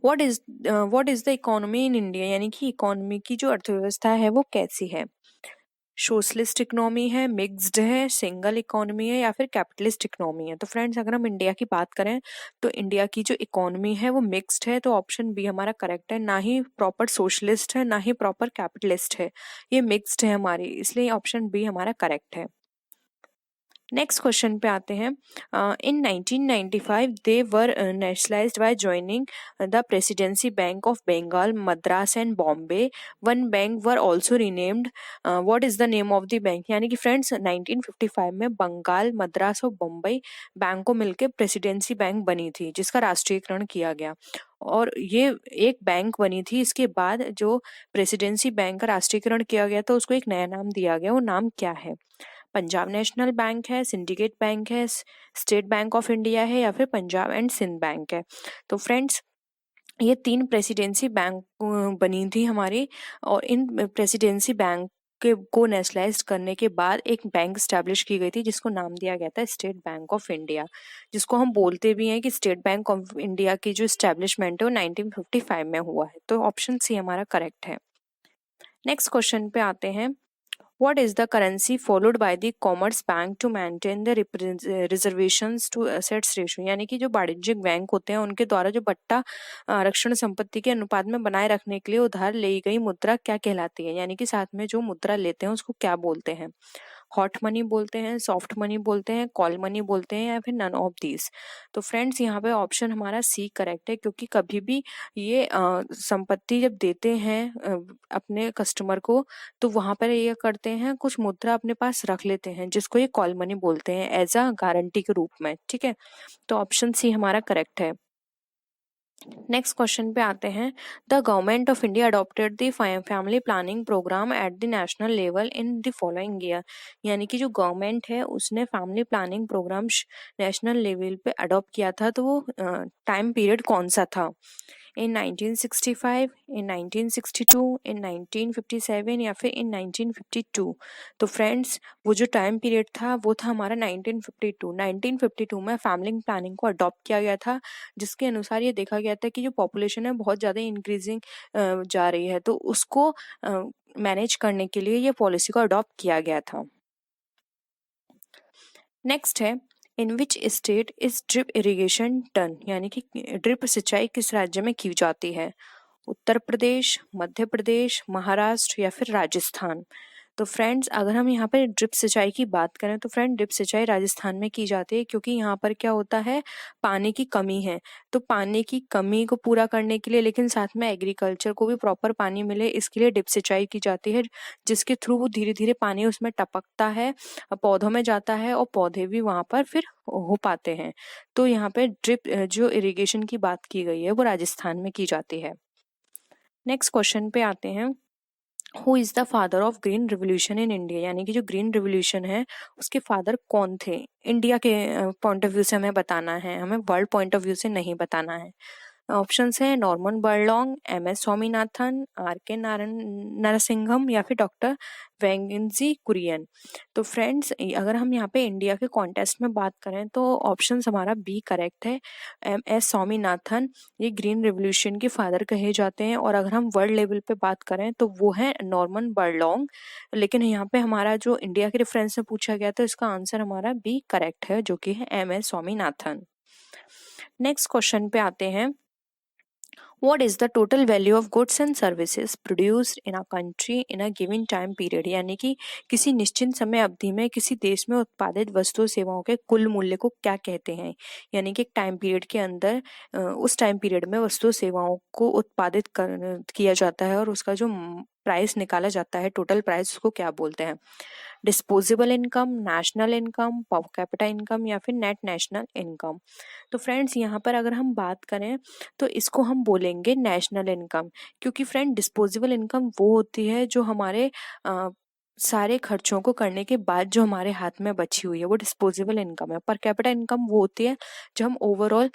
What is the economy in India, यानी कि economy की जो अर्थव्यवस्था है वो कैसी है। सोशलिस्ट इकोनॉमी है, मिक्स्ड है, सिंगल इकोनॉमी है, या फिर कैपिटलिस्ट इकोनॉमी है। तो फ्रेंड्स अगर हम इंडिया की बात करें तो इंडिया की जो इकोनॉमी है वो मिक्स्ड है, तो ऑप्शन बी हमारा करेक्ट है। ना ही प्रॉपर सोशलिस्ट है, ना ही प्रॉपर कैपिटलिस्ट है, ये मिक्स्ड है हमारी, इसलिए ऑप्शन बी हमारा करेक्ट है। नेक्स्ट क्वेश्चन पे आते हैं। In 1995 they were nationalised by joining the presidency bank of Bengal, Madras and Bombay. One bank were also renamed, what is the name of the bank. यानी कि फ्रेंड्स 1955 में बंगाल, मद्रास और बम्बई बैंक को मिलकर प्रेसिडेंसी बैंक बनी थी, जिसका राष्ट्रीयकरण किया गया। और ये एक बैंक बनी थी, इसके बाद जो प्रेसिडेंसी बैंक का राष्ट्रीयकरण किया गया तो उसको एक नया नाम दिया गया। वो नाम क्या है? पंजाब नेशनल बैंक है, सिंडिकेट बैंक है, स्टेट बैंक ऑफ इंडिया है, या फिर पंजाब एंड सिंध बैंक है। तो फ्रेंड्स ये 3 प्रेसिडेंसी बैंक बनी थी हमारी, और इन प्रेसिडेंसी बैंक के को नेशनलाइज करने के बाद एक बैंक स्टैब्लिश की गई थी, जिसको नाम दिया गया था स्टेट बैंक ऑफ इंडिया, जिसको हम बोलते भी हैं कि स्टेट बैंक ऑफ इंडिया की जो स्टैब्लिशमेंट है वो 1955 में हुआ है। तो ऑप्शन सी हमारा करेक्ट है। नेक्स्ट क्वेश्चन पे आते हैं। What is the currency followed by the Commerce Bank to maintain the reservations to assets ratio? यानी कि जो वाणिज्यिक बैंक होते हैं उनके द्वारा जो बट्टा आरक्षण संपत्ति के अनुपात में बनाए रखने के लिए उधार ली गई मुद्रा क्या कहलाती है? यानी कि साथ में जो मुद्रा लेते हैं उसको क्या बोलते हैं? हॉट मनी बोलते हैं, सॉफ्ट मनी बोलते हैं, कॉल मनी बोलते हैं, या फिर नन ऑफ दीज। तो फ्रेंड्स यहाँ पे ऑप्शन हमारा सी करेक्ट है, क्योंकि कभी भी ये संपत्ति जब देते हैं अपने कस्टमर को, तो वहां पर ये करते हैं कुछ मुद्रा अपने पास रख लेते हैं, जिसको ये कॉल मनी बोलते हैं एज अ गारंटी के रूप में। ठीक है, तो ऑप्शन सी हमारा करेक्ट है। नेक्स्ट क्वेश्चन पे आते हैं। The government of India adopted the family planning programme at the national level in the following year. यानी कि जो गवर्नमेंट है उसने family planning programme national level पे अडॉप्ट किया था, तो वो टाइम पीरियड कौन सा था? इन 1965, इन 1962, इन 1957, या फिर इन 1952। तो फ्रेंड्स वो जो टाइम पीरियड था वो था हमारा 1952। 1952 में फैमिली प्लानिंग को अडॉप्ट किया गया था, जिसके अनुसार ये देखा गया था कि जो पॉपुलेशन है बहुत ज़्यादा इंक्रीजिंग जा रही है, तो उसको मैनेज करने के लिए ये पॉलिसी को अडॉप्ट किया गया था। नेक्स्ट है, in which state is drip irrigation done. यानी कि ड्रिप सिंचाई किस राज्य में की जाती है? उत्तर प्रदेश, मध्य प्रदेश, महाराष्ट्र, या फिर राजस्थान। तो फ्रेंड्स अगर हम यहाँ पर ड्रिप सिंचाई की बात करें तो फ्रेंड ड्रिप सिंचाई राजस्थान में की जाती है, क्योंकि यहाँ पर क्या होता है, पानी की कमी है। तो पानी की कमी को पूरा करने के लिए, लेकिन साथ में एग्रीकल्चर को भी प्रॉपर पानी मिले, इसके लिए ड्रिप सिंचाई की जाती है, जिसके थ्रू वो धीरे धीरे पानी उसमें टपकता है, पौधों में जाता है, और पौधे भी वहां पर फिर हो पाते हैं। तो यहाँ पे ड्रिप जो इरिगेशन की बात की गई है वो राजस्थान में की जाती है। नेक्स्ट क्वेश्चन पे आते हैं। Who is the father of green revolution in India. यानी कि जो ग्रीन रिवोल्यूशन है उसके फादर कौन थे? इंडिया के पॉइंट ऑफ व्यू से हमें बताना है, हमें वर्ल्ड पॉइंट ऑफ व्यू से नहीं बताना है। ऑप्शंस है Norman बर्लॉन्ग, MS. Swaminathan, R K. Narasimham, या फिर डॉक्टर वेंगजी कुरियन। तो फ्रेंड्स अगर हम यहाँ पे इंडिया के कॉन्टेस्ट में बात करें तो ऑप्शन हमारा बी करेक्ट है। एम.एस. स्वामीनाथन ये ग्रीन रिवोल्यूशन के फादर कहे जाते हैं, और अगर हम वर्ल्ड लेवल पे बात करें तो वो है नॉर्मन बर्लॉन्ग। लेकिन यहाँ पे हमारा जो इंडिया के रेफरेंस में पूछा गया था इसका आंसर हमारा बी करेक्ट है, जो कि है एम.एस. स्वामीनाथन। नेक्स्ट क्वेश्चन पे आते हैं। What is the total value of goods and services produced in a country in a given time period? यानी कि किसी निश्चित समय अवधि में किसी देश में उत्पादित वस्तु सेवाओं के कुल मूल्य को क्या कहते हैं? यानी कि एक टाइम पीरियड के अंदर उस टाइम पीरियड में वस्तु सेवाओं को उत्पादित किया जाता है, और उसका जो प्राइस निकाला जाता है, टोटल प्राइस, उसको क्या बोलते हैं? Disposable income, national income, per capita income, या फिर नेट नेशनल इनकम। तो फ्रेंड्स यहाँ पर अगर हम बात करें तो इसको हम बोलेंगे नेशनल इनकम, क्योंकि फ्रेंड डिस्पोजेबल इनकम वो होती है जो हमारे सारे खर्चों को करने के बाद जो हमारे हाथ में बची हुई है, वो डिस्पोजेबल इनकम है। पर कैपिटा इनकम वो होती है जो हम ओवरऑल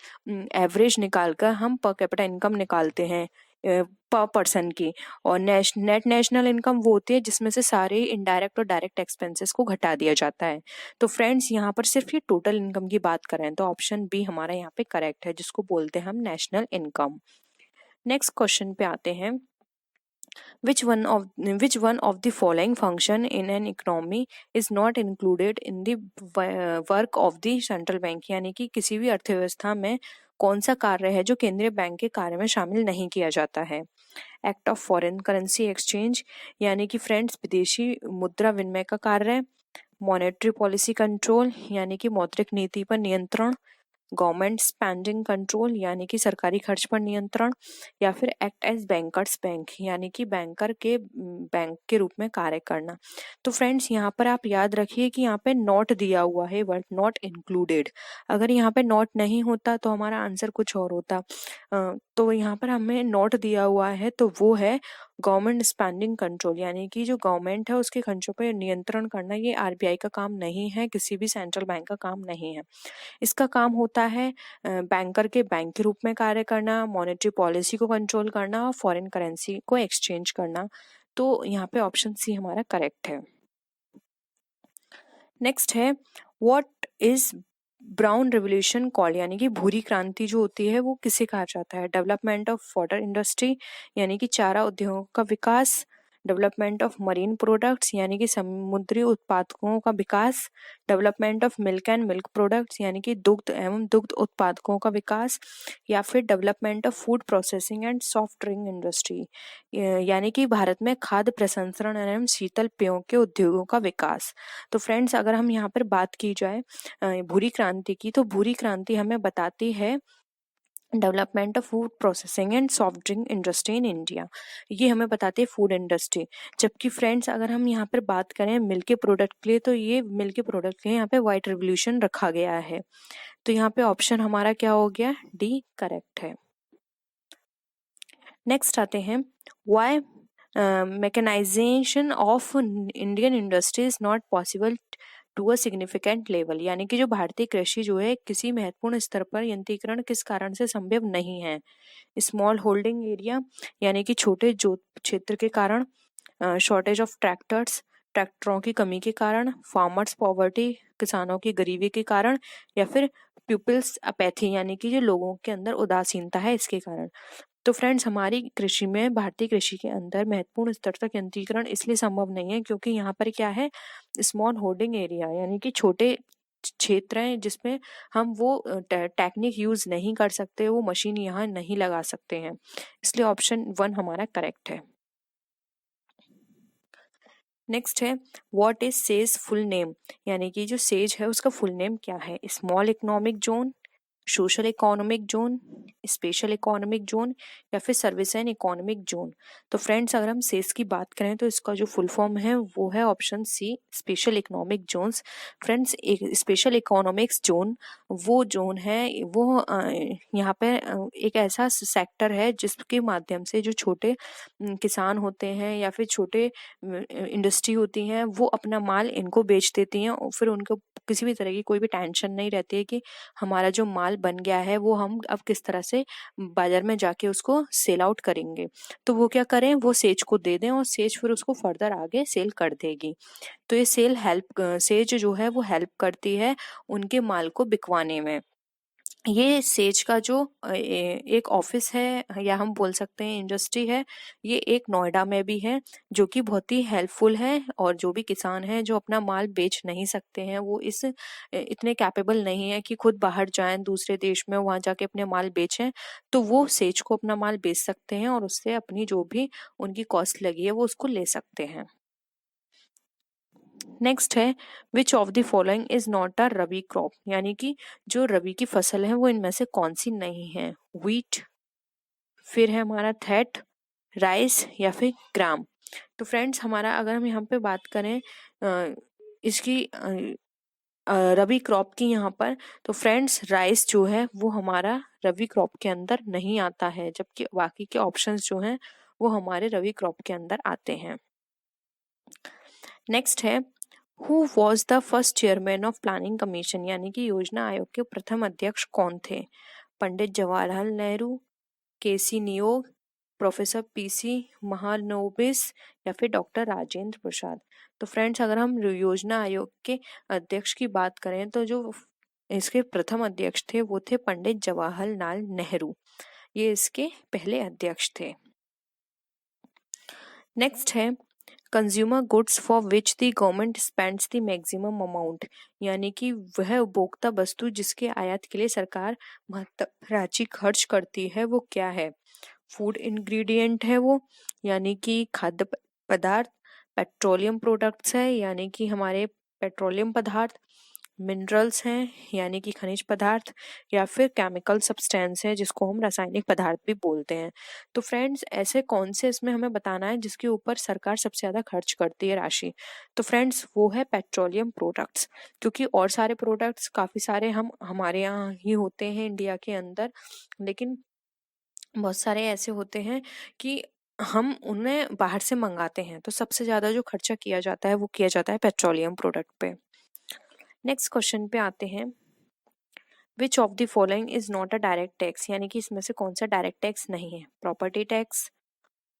एवरेज निकालकर हम पर कैपिटा इनकम निकालते हैं पर पर्सन की। और नेट नेशनल इनकम वो होती है जिसमें से सारे इनडायरेक्ट और डायरेक्ट एक्सपेंसेस को घटा दिया जाता है। तो फ्रेंड्स यहाँ पर सिर्फ ये टोटल इनकम की बात करें तो ऑप्शन बी हमारा यहाँ पे करेक्ट है, जिसको बोलते हैं हम नेशनल इनकम। नेक्स्ट क्वेश्चन पे आते हैं, which one of the following function in an economy is not included in the work of the central bank, यानी कि किसी भी अर्थव्यवस्था में कौन सा कार्य है जो केंद्रीय बैंक के कार्य में शामिल नहीं किया जाता है। Act of foreign currency exchange, यानी कि फ्रेंड्स विदेशी मुद्रा विनिमय का कार्य। मॉनेटरी पॉलिसी कंट्रोल, यानी कि मौद्रिक नीति पर नियंत्रण। गवर्नमेंट स्पेंडिंग कंट्रोल, यानी कि सरकारी खर्च पर नियंत्रण। या फिर एक्ट एज बैंकर्स बैंक, यानी कि बैंकर के बैंक के रूप में कार्य करना। तो फ्रेंड्स यहाँ पर आप याद रखिए कि यहाँ पे नॉट दिया हुआ है, वर्ड नॉट इंक्लूडेड। अगर यहाँ पे नॉट नहीं होता तो हमारा आंसर कुछ और होता। तो यहाँ पर हमें नॉट दिया हुआ है, तो वो है गवर्नमेंट स्पेंडिंग कंट्रोल, यानी कि जो गवर्नमेंट है उसके खर्चों पर नियंत्रण करना। ये आरबीआई का काम नहीं है, किसी भी सेंट्रल बैंक का काम नहीं है। इसका काम होता है बैंकर के बैंक के रूप में कार्य करना, मॉनेटरी पॉलिसी को कंट्रोल करना और फॉरेन करेंसी को एक्सचेंज करना। तो यहाँ पे ऑप्शन सी हमारा करेक्ट है। नेक्स्ट है, what is brown revolution called, यानी कि भूरी क्रांति जो होती है वो किसे कहा जाता है। डेवलपमेंट ऑफ वाटर इंडस्ट्री, यानी कि चारा उद्योगों का विकास। डेवलपमेंट ऑफ मरीन प्रोडक्ट्स, यानी कि समुद्री उत्पादकों का विकास। Development of milk and milk products, यानी कि दुग्ध एवं दुग्ध उत्पादकों का विकास। या फिर development of food processing and soft drink industry, यानी कि भारत में खाद्य प्रसंस्करण एवं शीतल पेयों के उद्योगों का विकास। तो फ्रेंड्स अगर हम यहाँ पर बात की जाए भूरी क्रांति की, तो भूरी क्रांति हमें बताती है development of food processing and soft drink industry in India. ये हमें बताती है फूड इंडस्ट्री। जबकि फ्रेंड्स अगर हम यहाँ पर बात करें मिल्क के प्रोडक्ट के लिए, तो ये मिल्क के प्रोडक्ट के लिए यहाँ पे व्हाइट रिवोल्यूशन रखा गया है। तो यहाँ पे ऑप्शन हमारा क्या हो गया, डी करेक्ट है। नेक्स्ट आते हैं, why mechanisation of Indian industry is not possible to a significant level, यानी कि जो भारतीय कृषि जो है किसी महत्वपूर्ण स्तर पर यंत्रीकरण किस कारण से संभव नहीं है। स्मॉल होल्डिंग एरिया, यानी कि छोटे जोत क्षेत्र के कारण। शॉर्टेज ऑफ ट्रैक्टर्स, ट्रैक्टरों की कमी के कारण। फार्मर्स पॉवर्टी, किसानों की गरीबी के कारण। या फिर पीपल्स अपैथी, यानी कि जो लोगों के अंदर उदासीनता है इसके कारण। तो फ्रेंड्स हमारी कृषि में, भारतीय कृषि के अंदर महत्वपूर्ण स्तर तक यंत्रीकरण इसलिए संभव नहीं है क्योंकि यहाँ पर क्या है, स्मॉल होल्डिंग एरिया, यानी कि छोटे क्षेत्र हैं जिसमें हम वो टेक्निक यूज नहीं कर सकते, वो मशीन यहाँ नहीं लगा सकते हैं। इसलिए ऑप्शन 1 हमारा करेक्ट है। नेक्स्ट है, what is says full name, यानी कि जो सेज है उसका फुल नेम क्या है। Small economic zone, social economic zone, special economic zone या फिर सर्विस एंड इकोनॉमिक जोन। तो फ्रेंड्स अगर हम सेस की बात करें तो इसका जो फुल फॉर्म है वो है option C, special economic zones. Friends एक स्पेशल इकोनॉमिक्स जोन वो जोन है, वो यहाँ पे एक ऐसा सेक्टर है जिसके माध्यम से जो छोटे किसान होते हैं या फिर छोटे इंडस्ट्री होती हैं वो अपना माल इनको बेच देती हैं और फिर उनको किसी भी तरह की कोई भी टेंशन नहीं रहती है कि हमारा जो माल बन गया है वो हम अब किस तरह से बाजार में जाके उसको सेल आउट करेंगे। तो वो क्या करें, वो सेज को दे दें और सेज फिर उसको फर्दर आगे सेल कर देगी। तो ये सेज जो है वो हेल्प करती है उनके माल को बिकवाने में। ये सेज का जो एक ऑफिस है या हम बोल सकते हैं इंडस्ट्री है, ये एक नोएडा में भी है जो कि बहुत ही हेल्पफुल है। और जो भी किसान हैं जो अपना माल बेच नहीं सकते हैं, वो इतने कैपेबल नहीं है कि खुद बाहर जाएं दूसरे देश में वहां जाके अपने माल बेचें, तो वो सेज को अपना माल बेच सकते हैं और उससे अपनी जो भी उनकी कॉस्ट लगी है वो उसको ले सकते हैं। नेक्स्ट है, विच of the following is not a rabi crop, यानी कि जो रबी की फसल है वो इनमें से कौन सी नहीं है। व्हीट, फिर है हमारा थैट, राइस या फिर ग्राम। तो फ्रेंड्स हमारा अगर हम यहाँ पे बात करें इसकी रबी क्रॉप की यहाँ पर, तो फ्रेंड्स राइस जो है वो हमारा रबी क्रॉप के अंदर नहीं आता है, जबकि बाकी के ऑप्शंस जो हैं वो हमारे रबी क्रॉप के अंदर आते हैं। नेक्स्ट है, who was the first chairman of planning commission, यानी कि योजना आयोग के प्रथम अध्यक्ष कौन थे। पंडित जवाहरलाल नेहरू, केसी नियोग, प्रोफेसर पीसी महालनोबिस या फिर डॉक्टर राजेंद्र प्रसाद। तो फ्रेंड्स अगर हम योजना आयोग के अध्यक्ष की बात करें तो जो इसके प्रथम अध्यक्ष थे वो थे पंडित जवाहरलाल नेहरू। ये इसके पहले अध्यक्ष थे। नेक्स्ट है consumer goods for which the government spends the maximum amount, यानी कि वह उपभोक्ता वस्तु जिसके आयात के लिए सरकार महत्तम राशि खर्च करती है वो क्या है। फूड इंग्रेडिएंट है वो, यानी कि खाद्य पदार्थ। पेट्रोलियम प्रोडक्ट्स है, यानी कि हमारे पेट्रोलियम पदार्थ। मिनरल्स हैं, यानी कि खनिज पदार्थ। या फिर केमिकल सब्सटेंस है, जिसको हम रासायनिक पदार्थ भी बोलते हैं। तो फ्रेंड्स ऐसे कौन से इसमें हमें बताना है जिसके ऊपर सरकार सबसे ज्यादा खर्च करती है राशि। तो फ्रेंड्स वो है पेट्रोलियम प्रोडक्ट्स, क्योंकि और सारे प्रोडक्ट्स काफी सारे हम हमारे यहाँ ही होते हैं इंडिया के अंदर, लेकिन बहुत सारे ऐसे होते हैं कि हम उन्हें बाहर से मंगाते हैं। तो सबसे ज्यादा जो खर्चा किया जाता है वो किया जाता है पेट्रोलियम प्रोडक्ट पे। नेक्स्ट क्वेश्चन पे आते हैं, which of the following is not a direct tax, यानी कि इसमें से कौन सा डायरेक्ट टैक्स नहीं है। Property tax,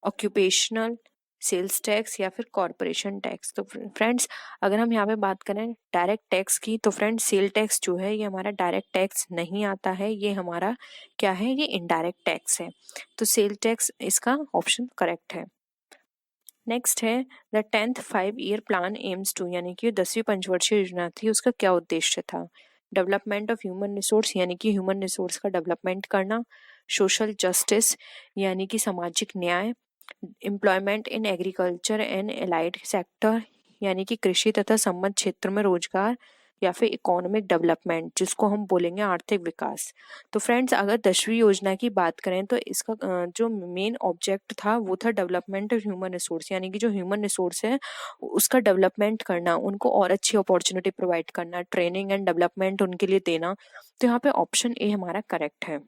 occupational, sales tax या फिर कॉरपोरेशन टैक्स। तो फ्रेंड्स अगर हम यहाँ पे बात करें डायरेक्ट टैक्स की, तो फ्रेंड्स सेल टैक्स जो है ये हमारा डायरेक्ट टैक्स नहीं आता है, ये हमारा क्या है, ये इनडायरेक्ट टैक्स है। तो सेल टैक्स इसका ऑप्शन करेक्ट है। नेक्स्ट है the 10th 5-year plan aims to, यानी कि 10वीं पंचवर्षीय योजना थी, उसका क्या उद्देश्य था। डेवलपमेंट ऑफ ह्यूमन रिसोर्स, यानी कि ह्यूमन रिसोर्स का डेवलपमेंट करना। सोशल जस्टिस, यानी कि सामाजिक न्याय। Employment in agriculture and allied sector, यानी कि कृषि तथा संबद्ध क्षेत्र में रोजगार। या फिर इकोनॉमिक डेवलपमेंट, जिसको हम बोलेंगे आर्थिक विकास। तो फ्रेंड्स अगर 10वीं योजना की बात करें तो इसका जो मेन ऑब्जेक्ट था वो था डेवलपमेंट ऑफ ह्यूमन रिसोर्स, यानी कि जो ह्यूमन रिसोर्स है उसका डेवलपमेंट करना, उनको और अच्छी अपॉर्चुनिटी प्रोवाइड करना, ट्रेनिंग एंड डेवलपमेंट उनके लिए देना। तो यहाँ पे ऑप्शन ए हमारा करेक्ट है।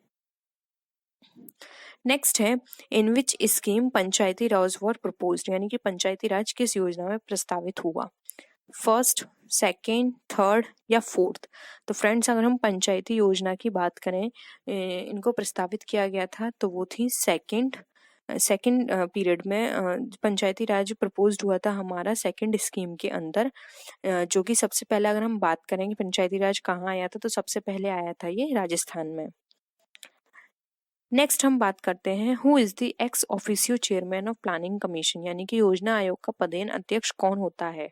नेक्स्ट है in which scheme panchayati raj were proposed, यानी कि पंचायती राज किस योजना में प्रस्तावित हुआ। फर्स्ट, सेकेंड, थर्ड या फोर्थ। तो फ्रेंड्स अगर हम पंचायती योजना की बात करें इनको प्रस्तावित किया गया था तो वो थी सेकेंड पीरियड में पंचायती राज प्रपोज्ड हुआ था हमारा सेकेंड स्कीम के अंदर, जो कि सबसे पहले अगर हम बात करेंगे पंचायती राज कहाँ आया था तो सबसे पहले आया था ये राजस्थान में। नेक्स्ट हम बात करते हैं who is the ex officio chairman of planning commission, यानी कि योजना आयोग का पदेन अध्यक्ष कौन होता है।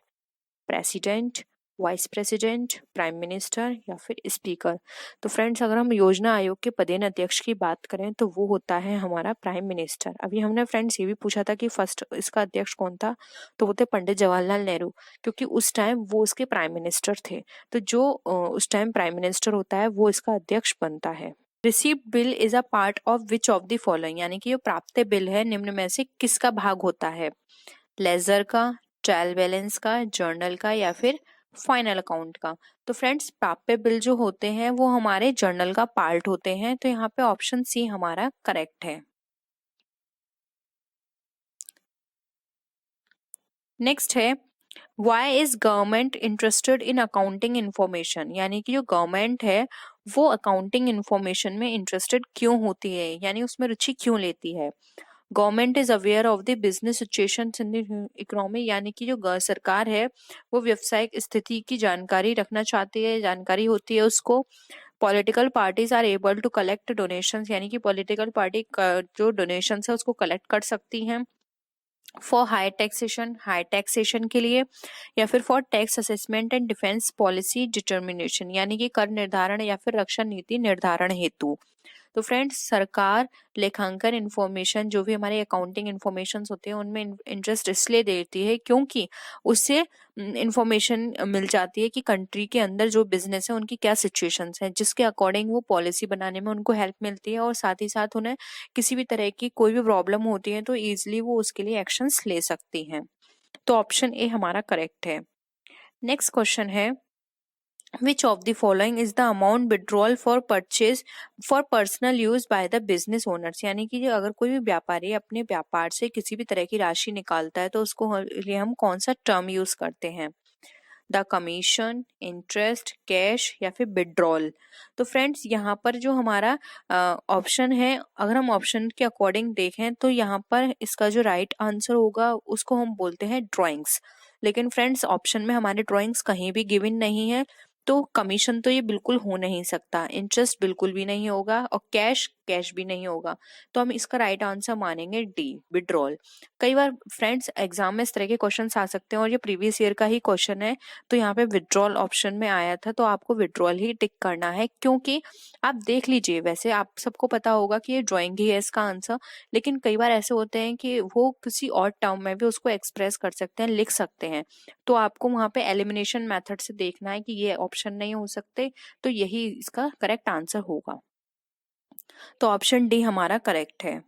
President, vice president, prime minister या फिर स्पीकर। तो फ्रेंड्स अगर हम योजना आयोग के पदेन अध्यक्ष की बात करें तो वो होता है हमारा प्राइम मिनिस्टर। अभी हमने फ्रेंड्स ये भी पूछा था कि फर्स्ट इसका अध्यक्ष कौन था, तो वो थे पंडित जवाहरलाल नेहरू, क्योंकि उस टाइम वो उसके प्राइम मिनिस्टर थे। तो जो उस टाइम प्राइम मिनिस्टर होता है वो इसका अध्यक्ष बनता है। Receipt bill is a part of which of the following, यानी कि जो प्राप्त बिल है निम्न में से किसका भाग होता है। लेजर का, ट्रायल बैलेंस का, जर्नल का या फिर फाइनल अकाउंट का। तो फ्रेंड्स प्राप्य बिल जो होते हैं वो हमारे जर्नल का पार्ट होते हैं, तो यहाँ पे ऑप्शन सी हमारा करेक्ट है। नेक्स्ट है why is government interested in accounting information, यानी कि जो गवर्नमेंट है वो अकाउंटिंग इंफॉर्मेशन में इंटरेस्टेड क्यों होती है, यानी उसमें रुचि क्यों लेती है। Government is aware of the business situation in the economy, यानी कि जो सरकार है वो व्यवसायिक स्थिति की जानकारी रखना चाहती है, जानकारी होती है उसको। Political parties are able to collect donations, यानी कि पॉलिटिकल पार्टी जो डोनेशन है उसको कलेक्ट कर सकती हैं। फॉर हाई टैक्सेशन के लिए, या फिर for tax assessment and defence policy determination, यानी कि कर निर्धारण या फिर रक्षा नीति निर्धारण हेतु। तो फ्रेंड्स सरकार लेखांकन इंफॉर्मेशन जो भी हमारे अकाउंटिंग इंफॉर्मेशन होते हैं उनमें इंटरेस्ट इसलिए देती है क्योंकि उससे इंफॉर्मेशन मिल जाती है कि कंट्री के अंदर जो बिजनेस है उनकी क्या सिचुएशंस हैं, जिसके अकॉर्डिंग वो पॉलिसी बनाने में उनको हेल्प मिलती है, और साथ ही साथ उन्हें किसी भी तरह की कोई भी प्रॉब्लम होती है तो ईजिली वो उसके लिए एक्शंस ले सकती हैं। तो ऑप्शन ए हमारा करेक्ट है। नेक्स्ट क्वेश्चन है Which of the following is the amount withdrawal for purchase for personal use by the business owners, यानी कि अगर कोई भी व्यापारी अपने व्यापार से किसी भी तरह की राशि निकालता है तो उसको लिए हम कौन सा टर्म यूज करते हैं। द कमीशन, इंटरेस्ट, कैश या फिर विड्रॉल। तो फ्रेंड्स यहाँ पर जो हमारा ऑप्शन है, अगर हम ऑप्शन के अकॉर्डिंग देखें तो यहाँ पर इसका जो राइट आंसर होगा उसको हम बोलते हैं ड्राइंग्स। लेकिन फ्रेंड्स ऑप्शन में हमारे ड्राइंग्स कहीं भी गिवन नहीं है, तो कमीशन तो ये बिल्कुल हो नहीं सकता, इंटरेस्ट बिल्कुल भी नहीं होगा और कैश कैश भी नहीं होगा। तो हम इसका राइट आंसर मानेंगे डी, विड्रॉल। कई बार फ्रेंड्स एग्जाम में इस तरह के क्वेश्चन आ सकते हैं और ये प्रीवियस ईयर का ही क्वेश्चन है, तो यहाँ पे विड्रॉल ऑप्शन में आया था, तो आपको विड्रॉल ही टिक करना है। क्योंकि आप देख लीजिए, वैसे आप सबको पता होगा कि ये ड्राइंग ही है इसका आंसर, लेकिन कई बार ऐसे होते हैं कि वो किसी और टर्म में भी उसको एक्सप्रेस कर सकते हैं, लिख सकते हैं। तो आपको वहां पे एलिमिनेशन मेथड से देखना है कि ये ऑप्शन नहीं हो सकते, तो यही इसका करेक्ट आंसर होगा। तो ऑप्शन डी हमारा करेक्ट है।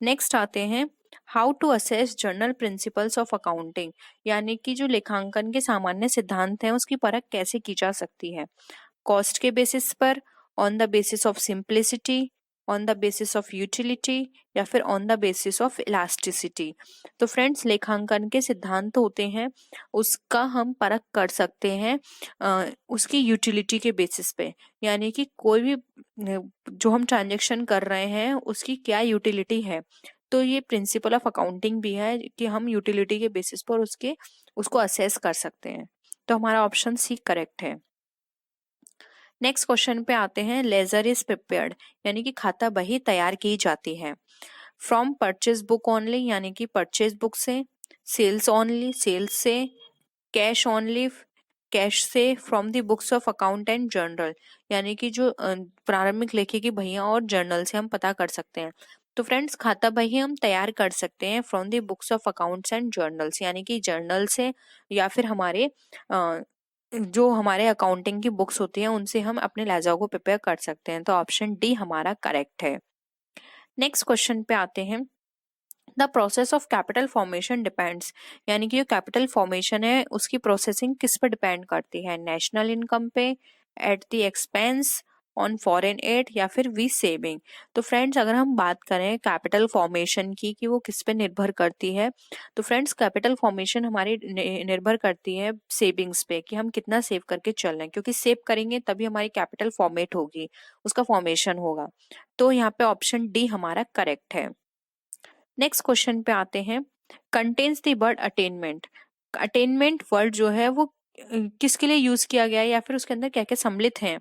नेक्स्ट आते हैं, how to assess general principles of accounting, यानी कि जो लेखांकन के सामान्य सिद्धांत हैं उसकी परख कैसे की जा सकती है। कॉस्ट के बेसिस पर, on the basis of simplicity, on the basis of utility, या फिर on the basis of elasticity. तो फ्रेंड्स लेखांकन के सिद्धांत होते हैं, उसका हम परख कर सकते हैं उसकी यूटिलिटी के बेसिस पे, यानी कि कोई भी जो हम ट्रांजेक्शन कर रहे हैं उसकी क्या यूटिलिटी है। तो ये प्रिंसिपल ऑफ अकाउंटिंग भी है कि हम यूटिलिटी के बेसिस पर उसको असेस कर सकते हैं। तो हमारा ऑप्शन सी करेक्ट है। नेक्स्ट क्वेश्चन पे आते हैं, लेजर इज प्रिपेयर्ड, यानी कि खाता बही तैयार की जाती है। फ्रॉम परचेज बुक ओनली, यानी कि परचेज बुक से, सेल्स ओनली, सेल्स से, कैश ओनली, कैश से, from the books of account and journal, यानी कि जो प्रारंभिक लेखे की बहियां और जर्नल से हम पता कर सकते हैं। तो फ्रेंड्स खाता बही हम तैयार कर सकते हैं from the books of accounts and journals, यानी कि जर्नल से या फिर हमारे जो हमारे अकाउंटिंग की बुक्स होती हैं उनसे हम अपने लेजर को प्रिपेयर कर सकते हैं। तो ऑप्शन डी हमारा करेक्ट है। नेक्स्ट क्वेश्चन पे आते हैं, the process of capital formation depends, यानी कि जो कैपिटल फॉर्मेशन है उसकी प्रोसेसिंग किस पर डिपेंड करती है, नेशनल इनकम पे, at the expense, on foreign add, या फिर वी सेविंग। तो फ्रेंड्स अगर हम बात करें कैपिटल फॉर्मेशन की कि वो किस पे निर्भर करती है, तो फ्रेंड्स कैपिटल फॉर्मेशन हमारी निर्भर करती है सेविंग्स पे, कि हम कितना सेव करके चल रहे हैं, क्योंकि सेव करेंगे तभी हमारी कैपिटल फॉर्मेट होगी, उसका फॉर्मेशन होगा। तो यहाँ पे ऑप्शन डी हमारा करेक्ट है। नेक्स्ट क्वेश्चन पे आते हैं, contains the word attainment, attainment word जो है वो किसके लिए यूज किया गया है या फिर उसके अंदर क्या क्या सम्मिलित हैं।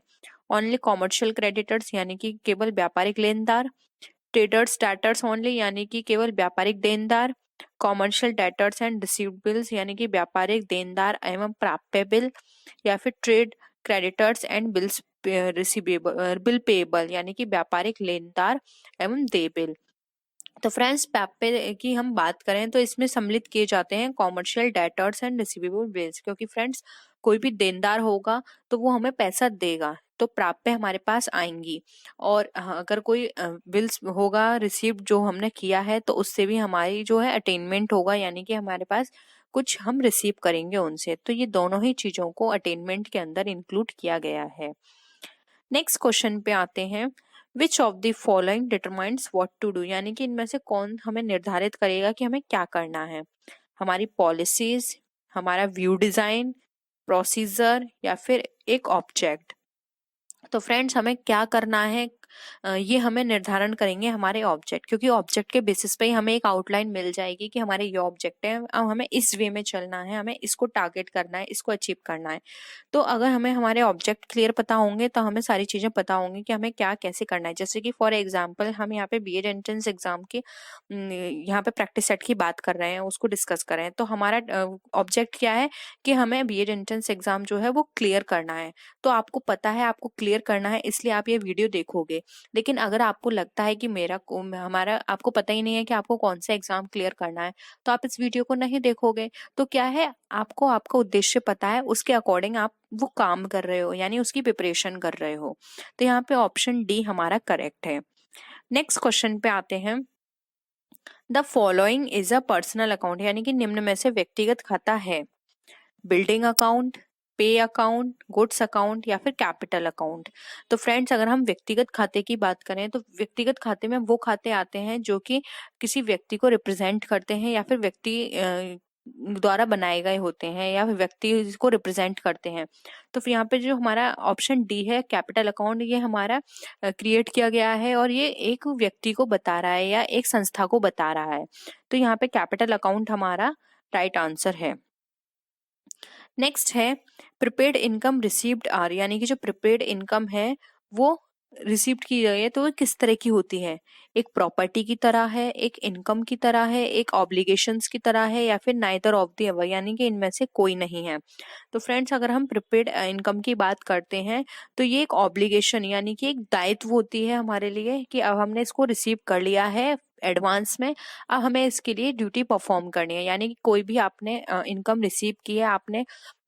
ओनली कॉमर्शियल क्रेडिटर्स, यानी कि केवल व्यापारिक लेनदार, ट्रेडर्स डेटर्स ओनली, यानी कि केवल व्यापारिक देनदार, कॉमर्शियल डेटर्स एंड रिसीवेबल्स, यानी कि व्यापारिक देनदार एवं प्राप्य बिल, या फिर trade creditors and bills receivable bill payable, यानी कि व्यापारिक लेनदार एवं देय बिल। तो फ्रेंड्स प्राप्य की हम बात करें तो इसमें सम्मिलित किए जाते हैं commercial debtors and receivable bills, क्योंकि फ्रेंड्स कोई भी देनदार होगा तो वो हमें पैसा देगा, तो प्राप्य हमारे पास आएंगी। और अगर कोई बिल्स होगा रिसीव जो हमने किया है तो उससे भी हमारी जो है अटेनमेंट होगा, यानी कि हमारे पास कुछ हम रिसीव करेंगे उनसे। तो ये दोनों ही चीजों को अटेनमेंट के अंदर इंक्लूड किया गया है। नेक्स्ट क्वेश्चन पे आते हैं, which of the following determines what to do, यानी कि इनमें से कौन हमें निर्धारित करेगा कि हमें क्या करना है। हमारी पॉलिसीज, हमारा व्यू डिजाइन, प्रोसीजर, या फिर एक ऑब्जेक्ट। तो फ्रेंड्स हमें क्या करना है, ये हमें निर्धारण करेंगे हमारे ऑब्जेक्ट, क्योंकि ऑब्जेक्ट के बेसिस पे ही हमें एक आउटलाइन मिल जाएगी कि हमारे ये ऑब्जेक्ट है, अब हमें इस वे में चलना है, हमें इसको टारगेट करना है, इसको अचीव करना है। तो अगर हमें हमारे ऑब्जेक्ट क्लियर पता होंगे तो हमें सारी चीजें पता होंगी कि हमें क्या कैसे करना है। जैसे कि फॉर एग्जाम्पल हम यहाँ पे बीएड एंट्रेंस एग्जाम की यहाँ पे प्रैक्टिस सेट की बात कर रहे हैं, उसको डिस्कस कर रहे हैं। तो हमारा ऑब्जेक्ट क्या है कि हमें बीएड एंट्रेंस एग्जाम जो है वो क्लियर करना है। तो आपको पता है आपको क्लियर करना है, इसलिए आप ये वीडियो देखोगे। लेकिन अगर आपको लगता है कि हमारा आपको पता ही नहीं है कि आपको कौन सा एग्जाम क्लियर करना है, तो आप इस वीडियो को नहीं देखोगे। तो क्या है, आपको आपका उद्देश्य पता है, उसके अकॉर्डिंग आप वो काम कर रहे हो, यानी उसकी प्रिपरेशन कर रहे हो। तो यहाँ पे ऑप्शन डी हमारा करेक्ट है। नेक्स्ट क्वेश्चन पे आते हैं, the following is a personal account, यानी कि निम्न में से व्यक्तिगत खाता है। बिल्डिंग अकाउंट, पे अकाउंट, गुड्स अकाउंट, या फिर कैपिटल अकाउंट। तो फ्रेंड्स अगर हम व्यक्तिगत खाते की बात करें तो व्यक्तिगत खाते में वो खाते आते हैं जो कि किसी व्यक्ति को रिप्रेजेंट करते हैं, या फिर व्यक्ति द्वारा बनाए गए होते हैं, या फिर व्यक्ति को रिप्रेजेंट करते हैं। तो फिर यहाँ पे जो हमारा ऑप्शन डी है कैपिटल अकाउंट, ये हमारा क्रिएट किया गया है और ये एक व्यक्ति को बता रहा है या एक संस्था को बता रहा है। तो यहाँ पे कैपिटल अकाउंट हमारा राइट आंसर है। नेक्स्ट है प्रीपेड इनकम रिसीव्ड आर, यानी कि जो प्रीपेड इनकम है वो रिसीव्ड की गई है तो वो किस तरह की होती है, एक प्रॉपर्टी की तरह है, एक इनकम की तरह है, एक ऑब्लिगेशंस की तरह है, या फिर नाइदर ऑफ द अबव, यानी कि इनमें से कोई नहीं है। तो फ्रेंड्स अगर हम प्रीपेड इनकम की बात करते हैं तो ये एक ऑब्लिगेशन यानी कि एक दायित्व होती है हमारे लिए कि अब हमने इसको रिसीव कर लिया है एडवांस में, अब हमें इसके लिए ड्यूटी परफॉर्म करनी है। यानी कि कोई भी आपने इनकम रिसीव की है, आपने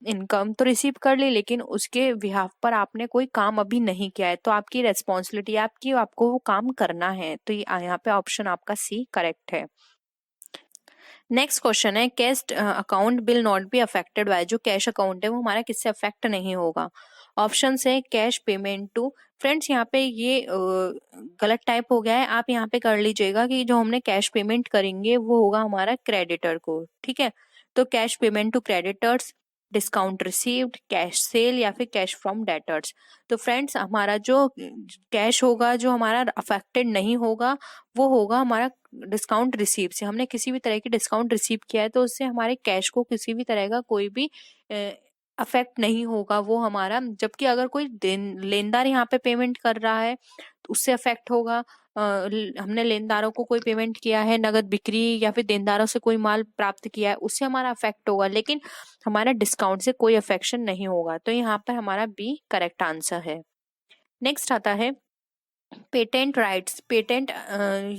इनकम तो रिसीव कर ली लेकिन उसके बिहाफ पर आपने कोई काम अभी नहीं किया है, तो आपकी रेस्पॉन्सिबिलिटी आपकी, आपको वो काम करना है। तो यहाँ पे ऑप्शन आपका सी करेक्ट है। नेक्स्ट क्वेश्चन है cash account will not be affected by, जो कैश अकाउंट है वो हमारा किससे अफेक्ट नहीं होगा। ऑप्शन है कैश पेमेंट टू। फ्रेंड्स यहाँ पे ये गलत टाइप हो गया है, आप यहाँ पे कर लीजिएगा कि जो हमने कैश पेमेंट करेंगे वो होगा हमारा क्रेडिटर को, ठीक है। तो cash payment to creditors, discount received, cash sale या फिर कैश फ्रॉम डेटर्स। तो फ्रेंड्स हमारा जो कैश होगा जो हमारा अफेक्टेड नहीं होगा वो होगा हमारा डिस्काउंट रिसीव से। हमने किसी भी तरह की डिस्काउंट रिसीव किया है तो उससे हमारे कैश को किसी भी तरह का कोई भी अफेक्ट नहीं होगा वो हमारा। जबकि अगर कोई लेनदार यहाँ पे पेमेंट कर रहा है तो उससे अफेक्ट होगा। हमने लेनदारों को कोई पेमेंट किया है, नगद बिक्री या फिर देनदारों से कोई माल प्राप्त किया है, उससे हमारा अफेक्ट होगा, लेकिन हमारा डिस्काउंट से कोई अफेक्शन नहीं होगा। तो यहाँ पर हमारा बी करेक्ट आंसर है। नेक्स्ट आता है पेटेंट राइट्स। पेटेंट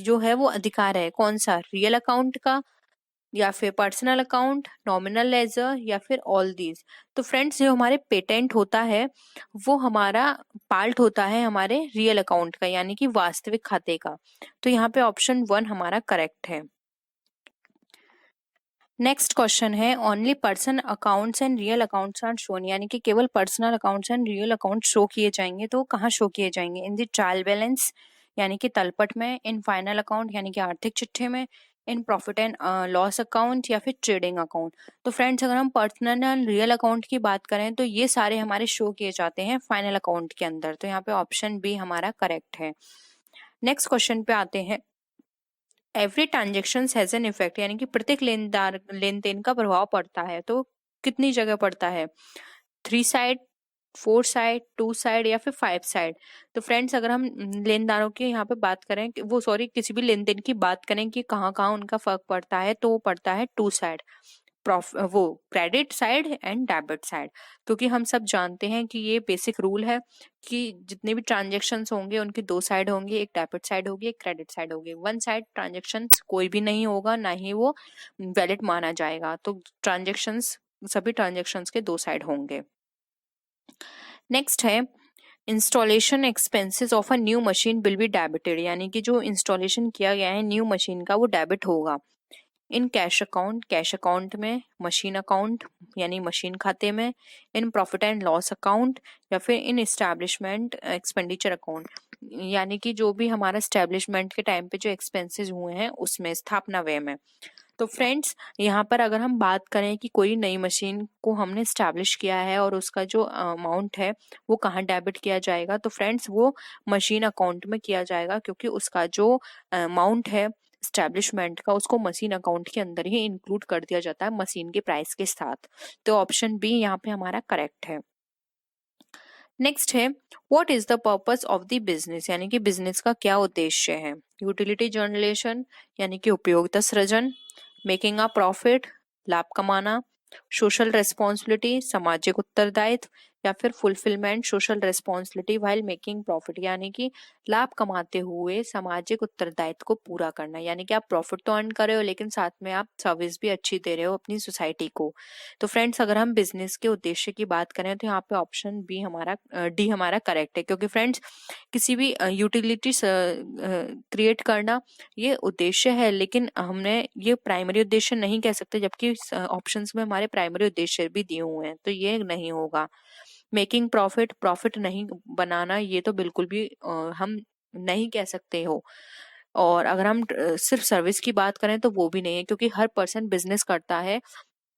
जो है वो अधिकार है कौन सा, रियल अकाउंट का या फिर पर्सनल अकाउंट, नॉमिनल लेजर या फिर ऑल दीज। तो फ्रेंड्स जो हमारे पेटेंट होता है वो हमारा पार्ट होता है हमारे रियल अकाउंट का, यानी कि वास्तविक खाते का। तो यहाँ पे ऑप्शन 1 हमारा करेक्ट है। नेक्स्ट क्वेश्चन है only person accounts and real accounts are shown, यानी कि केवल personal accounts and real account show किए जाएंगे। तो कहाँ शो किए जाएंगे, इन द ट्रायल बैलेंस यानी कि तलपट में, इन फाइनल अकाउंट यानी कि आर्थिक चिट्ठे में, in profit and loss account या फिर ट्रेडिंग अकाउंट। तो फ्रेंड्स अगर हम पर्सनल एंड रियल अकाउंट की बात करें तो ये सारे हमारे शो किए जाते हैं फाइनल अकाउंट के अंदर। तो यहाँ पे ऑप्शन बी हमारा करेक्ट है। नेक्स्ट क्वेश्चन पे आते हैं every transaction has an effect, यानी कि प्रत्येक लेन देन का प्रभाव पड़ता है। तो कितनी जगह पड़ता है, 3 साइड, 4 साइड, 2 साइड या फिर 5 साइड। तो फ्रेंड्स अगर हम लेनदारों की यहाँ पे बात करें वो सॉरी किसी भी लेन देन की बात करें कि कहाँ कहाँ उनका फर्क पड़ता है, तो वो पड़ता है 2 साइड, वो credit side and debit side. क्योंकि हम सब जानते हैं कि ये बेसिक रूल है कि जितने भी ट्रांजेक्शन्स होंगे उनकी 2 साइड होंगी, एक डेबिट साइड होगी एक क्रेडिट साइड होगी। वन साइड ट्रांजेक्शन्स कोई भी नहीं होगा, ना ही वो वैलिड माना जाएगा। तो ट्रांजेक्शन्स सभी ट्रांजेक्शन्स के 2 साइड होंगे। नेक्स्ट है installation expenses of a new machine will be debited, यानी कि जो इंस्टॉलेशन किया गया है न्यू मशीन का वो डेबिट होगा in cash account, cash account में, मशीन अकाउंट यानी मशीन खाते में, in profit and loss account या फिर इन इस्टेब्लिशमेंट एक्सपेंडिचर अकाउंट, यानी कि जो भी हमारा इस्टेब्लिशमेंट के टाइम पे जो एक्सपेंसेस हुए हैं उसमें, स्थापना व्यय में। तो फ्रेंड्स यहाँ पर अगर हम बात करें कि कोई नई मशीन को हमने स्टैब्लिश किया है और उसका जो अमाउंट है वो कहाँ डेबिट किया जाएगा, तो फ्रेंड्स वो मशीन अकाउंट में किया जाएगा, क्योंकि उसका जो अमाउंट है स्टैब्लिशमेंट का उसको मशीन अकाउंट के अंदर ही इंक्लूड कर दिया जाता है मशीन के प्राइस के साथ। तो ऑप्शन बी यहाँ पे हमारा करेक्ट है। नेक्स्ट है what is the purpose of the business, यानी कि बिजनेस का क्या उद्देश्य है। यूटिलिटी जनरेशन यानी कि उपयोगिता सृजन, मेकिंग अ प्रॉफिट लाभ कमाना, सोशल रेस्पॉन्सिबिलिटी सामाजिक उत्तरदायित्व, या फिर fulfilment social responsibility while making profit, यानी कि लाभ कमाते हुए सामाजिक उत्तरदायित्व को पूरा करना। यानी कि आप प्रॉफिट तो अर्न कर रहे हो लेकिन साथ में आप सर्विस भी अच्छी दे रहे हो अपनी सोसाइटी को। तो फ्रेंड्स अगर हम बिजनेस के उद्देश्य की बात करें तो यहाँ पे ऑप्शन बी हमारा डी हमारा करेक्ट है, क्योंकि फ्रेंड्स किसी भी यूटिलिटी क्रिएट करना ये उद्देश्य है, लेकिन हमने ये प्राइमरी उद्देश्य नहीं कह सकते, जबकि ऑप्शंस में हमारे प्राइमरी उद्देश्य भी दिए हुए हैं, तो ये नहीं होगा। मेकिंग प्रॉफिट, प्रॉफिट नहीं बनाना, ये तो बिल्कुल भी हम नहीं कह सकते हो। और अगर हम सिर्फ सर्विस की बात करें तो वो भी नहीं है, क्योंकि हर पर्सन बिजनेस करता है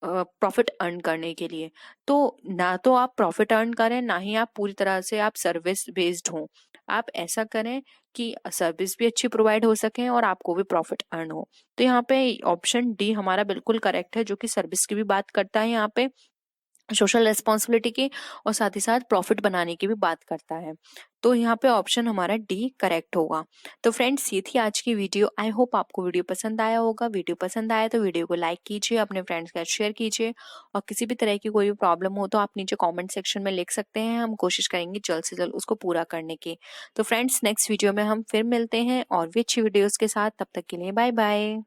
प्रॉफिट अर्न करने के लिए। तो ना तो आप प्रॉफिट अर्न करें, ना ही आप पूरी तरह से आप सर्विस बेस्ड हो। आप ऐसा करें कि सर्विस भी अच्छी प्रोवाइड हो सके और आपको भी प्रॉफिट अर्न हो। तो यहाँ पे ऑप्शन डी हमारा बिल्कुल करेक्ट है, जो कि सर्विस की भी बात करता है यहाँ पे। सोशल रिस्पॉन्सिबिलिटी की और साथ ही साथ प्रॉफिट बनाने की भी बात करता है। तो यहाँ पे ऑप्शन हमारा डी करेक्ट होगा। तो फ्रेंड्स ये थी आज की वीडियो। आई होप आपको वीडियो पसंद आया होगा। वीडियो पसंद आया तो वीडियो को लाइक कीजिए, अपने फ्रेंड्स के साथ शेयर कीजिए, और किसी भी तरह की कोई भी प्रॉब्लम हो तो आप नीचे कॉमेंट सेक्शन में लिख सकते हैं। हम कोशिश करेंगे जल्द से जल्द उसको पूरा करने की। तो फ्रेंड्स नेक्स्ट वीडियो में हम फिर मिलते हैं और भी अच्छी वीडियोज़ के साथ। तब तक के लिए बाय बाय।